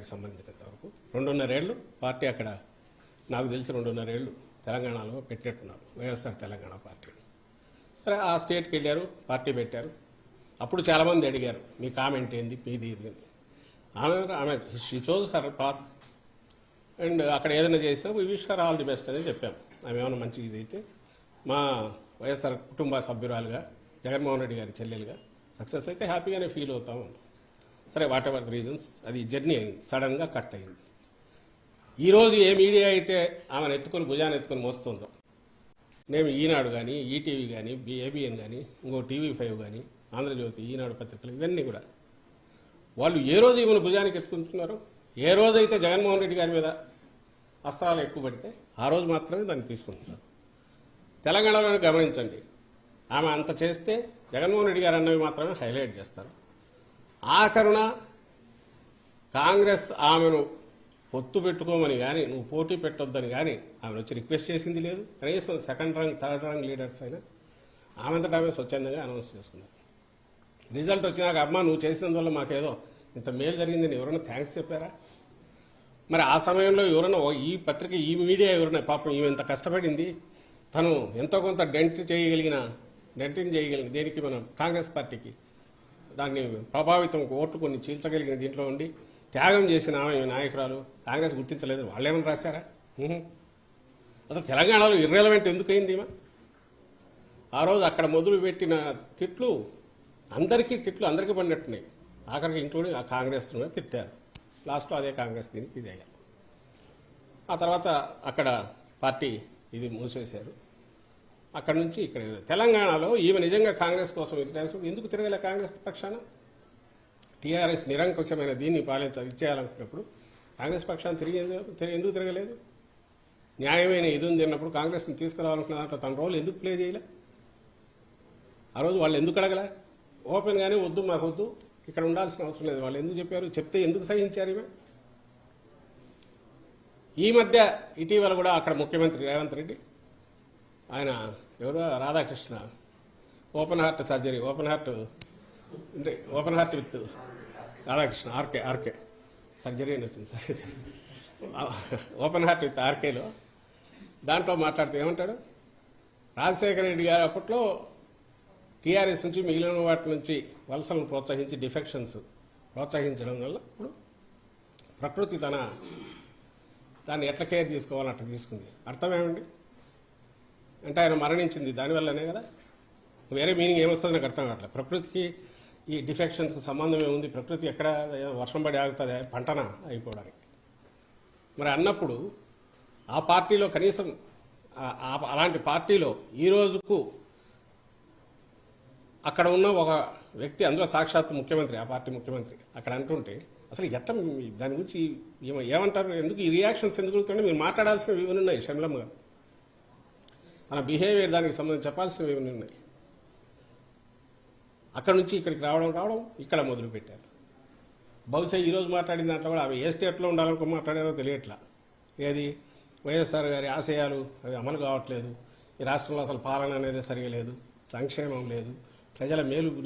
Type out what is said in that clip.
సంబంధించినంత వరకు 2.5 ఏళ్ళు పార్టీ అక్కడ నాకు తెలిసి 2.5 ఏళ్ళు తెలంగాణలో పెట్టినట్టున్నారు వైఎస్ఆర్ తెలంగాణ పార్టీ. సరే ఆ స్టేట్కి వెళ్ళారు, పార్టీ పెట్టారు. అప్పుడు చాలామంది అడిగారు మీ కామెంట్ ఏంది మీది ఇది అని. ఆమె she chose her path and అక్కడ ఏదైనా చేసినా we wish her all the best అని చెప్పాము. ఆమె ఏమైనా మంచి ఇది అయితే మా వైఎస్ఆర్ కుటుంబ సభ్యురాలుగా జగన్మోహన్ రెడ్డి గారి చెల్లెలుగా సక్సెస్ అయితే హ్యాపీగానే ఫీల్ అవుతాము. సరే వాట్ ఎవర్ ద రీజన్స్ అది జర్నీ అయింది, సడన్గా కట్ అయింది. ఈరోజు ఏ మీడియా అయితే ఆమెను ఎత్తుకొని భుజాన్ని ఎత్తుకొని మోస్తుందో, నేను ఈనాడు కానీ ఈటీవీ కానీ ఏబిఎన్ కానీ ఇంకో TV5 కానీ ఆంధ్రజ్యోతి ఈనాడు పత్రికలు ఇవన్నీ కూడా వాళ్ళు ఏ రోజు ఈమెను భుజానికి ఎత్తుకుంటున్నారు, ఏ రోజైతే జగన్మోహన్ రెడ్డి గారి మీద అస్త్రాలు ఎక్కువ పడితే ఆ రోజు మాత్రమే దాన్ని తీసుకుంటున్నారు. తెలంగాణలో గమనించండి, ఆమె అంత చేస్తే జగన్మోహన్ రెడ్డి గారు అన్నవి మాత్రమే హైలైట్ చేస్తారు. ఆఖరున కాంగ్రెస్ ఆమెను పొత్తు పెట్టుకోమని కానీ నువ్వు పోటీ పెట్టొద్దని కానీ ఆమెను వచ్చి రిక్వెస్ట్ చేసింది లేదు. కనీసం సెకండ్ రంగ్ థర్డ్ రంగ్ లీడర్స్ అయినా ఆమెంతటా ఆమె స్వచ్ఛందంగా అనౌన్స్ చేసుకున్నారు. రిజల్ట్ వచ్చినాక అమ్మా నువ్వు చేసినందువల్ల మాకేదో ఇంత మేలు జరిగిందని ఎవరైనా థ్యాంక్స్ చెప్పారా? మరి ఆ సమయంలో ఎవరైనా ఈ పత్రిక ఈ మీడియా ఎవరైనా పాపం ఈమె ఇంత కష్టపడింది, తను ఎంతో కొంత డెంటింగ్ చేయగలిగిన దేనికి మనం కాంగ్రెస్ పార్టీకి దాన్ని ప్రభావితం ఓట్లు కొన్ని చీల్చగలిగిన దీంట్లో ఉండి త్యాగం చేసిన ఆమె నాయకురాలు కాంగ్రెస్ గుర్తించలేదు. వాళ్ళేమని రాశారా? అసలు తెలంగాణలో ఇర్రెలవెంట్ ఎందుకు అయింది? ఆ రోజు అక్కడ మొదలు పెట్టిన తిట్లు అందరికీ పడినట్టున్నాయి. ఆఖరికి ఇంక్లూడింగ్ ఆ కాంగ్రెస్ తిట్టారు. లాస్ట్లో అదే కాంగ్రెస్ దీనికి ఇది అయ్యారు. ఆ తర్వాత అక్కడ పార్టీ ఇది మూసేశారు. అక్కడ నుంచి ఇక్కడ తెలంగాణలో ఈమె నిజంగా కాంగ్రెస్ కోసం ఎందుకు తిరగలే? కాంగ్రెస్ పక్షాన టీఆర్ఎస్ నిరంకుశమైన దీన్ని ఇచ్చేయాలనుకున్నప్పుడు కాంగ్రెస్ పక్షాన్ని ఎందుకు తిరగలేదు? న్యాయమైన ఇది ఉంది అన్నప్పుడు కాంగ్రెస్ని తీసుకురావాలనుకున్న దాంట్లో తన రోల్ ఎందుకు ప్లే చేయలే? ఆ రోజు వాళ్ళు ఎందుకు అడగలే? ఓపెన్గానే వద్దు మాకు వద్దు, ఇక్కడ ఉండాల్సిన అవసరం లేదు వాళ్ళు ఎందుకు చెప్పారు? చెప్తే ఎందుకు సహించారు? ఈమె ఈ మధ్య ఇటీవల కూడా అక్కడ ముఖ్యమంత్రి రేవంత్ రెడ్డి ఆయన ఎవరు Radhakrishna open heart surgery open heart with Radhakrishna RK surgery అని వచ్చింది సార్, ఓపెన్ హార్ట్ విత్ ఆర్కేలో దాంట్లో మాట్లాడుతూ ఏమంటాడు? రాజశేఖర రెడ్డి గారు అప్పట్లో టీఆర్ఎస్ నుంచి మిగిలిన వాటి నుంచి వలసలను ప్రోత్సహించి డిఫెక్షన్స్ ప్రోత్సహించడం వల్ల ఇప్పుడు ప్రకృతి దాన్ని ఎట్లా కేర్ తీసుకోవాలని అట్లా తీసుకుంది. అర్థమేమండి? అంటే ఆయన మరణించింది దానివల్లనే కదా. వేరే మీనింగ్ ఏమొస్తుంది నాకు అర్థం కావట్లేదు. ప్రకృతికి ఈ డిఫెక్షన్స్కి సంబంధం ఏముంది? ప్రకృతి ఎక్కడ వర్షం పడి ఆగుతుంది పంటన అయిపోవడానికి. మరి అన్నప్పుడు ఆ పార్టీలో కనీసం అలాంటి పార్టీలో ఈ రోజుకు అక్కడ ఉన్న ఒక వ్యక్తి, అందులో సాక్షాత్తు ముఖ్యమంత్రి, ఆ పార్టీ ముఖ్యమంత్రి అక్కడ అంటుంటే అసలు ఎట్లా దాని గురించి ఏమంటారు? ఎందుకు ఈ రియాక్షన్స్ ఎందుకు జరుగుతుంటే మీరు మాట్లాడాల్సినవి ఇవన్నీ ఉన్నాయి. షమ్లమ్మ గారు తన బిహేవియర్ దానికి సంబంధించి చెప్పాల్సినవి ఇవన్నీ ఉన్నాయి. అక్కడ నుంచి ఇక్కడికి రావడం ఇక్కడ మొదలుపెట్టారు. బహుశా ఈరోజు మాట్లాడిన దాంట్లో కూడా అవి ఏ స్టేట్లో ఉండాలనుకో మాట్లాడారో తెలియట్లా. ఏది వైఎస్ఆర్ గారి ఆశయాలు అవి అమలు కావట్లేదు, ఈ రాష్ట్రంలో అసలు పాలన అనేది సరిగా లేదు, సంక్షేమం లేదు, ప్రజల మేలు